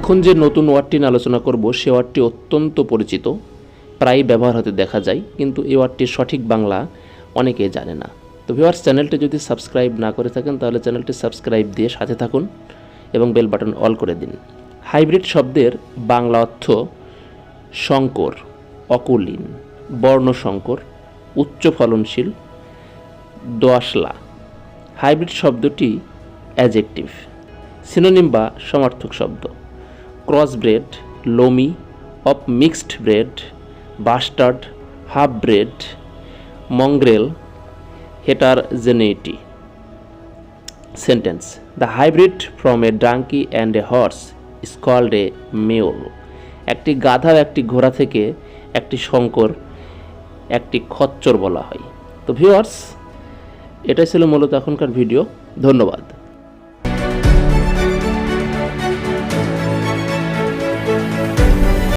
এখন যে নতুন ওয়ার্ডটি নিয়ে আলোচনা করব সে ওয়ার্ডটি অত্যন্ত পরিচিত, প্রায় ব্যবহার হতে দেখা যায়, কিন্তু এই ওয়ার্ডটির সঠিক বাংলা অনেকেই জানে না। তো ভিউয়ার্স, চ্যানেলটি যদি সাবস্ক্রাইব না করে থাকেন তাহলে চ্যানেলটি সাবস্ক্রাইব দিয়ে সাথে থাকুন এবং বেল বাটন অল করে দিন। হাইব্রিড শব্দের বাংলা অর্থ সংকর, অকুলীন, বর্ণসংকর, উচ্চ ফলনশীল, দোআঁশলা। হাইব্রিড শব্দটি অ্যাডজেক্টিভ। সিনোনিম বা সমার্থক শব্দ: ক্রসব্রেড, লোমি, of mixed breed, bastard, half breed, mongrel, heterogeneity. Sentence: the hybrid from a donkey and a horse is called a mule. একটি গাধা ও একটি ঘোড়া থেকে একটি সংকর, একটি খচ্চর বলা হয়। তো ভিউয়ার্স, এটাই ছিল মূলত এখনকার ভিডিও। ধন্যবাদ।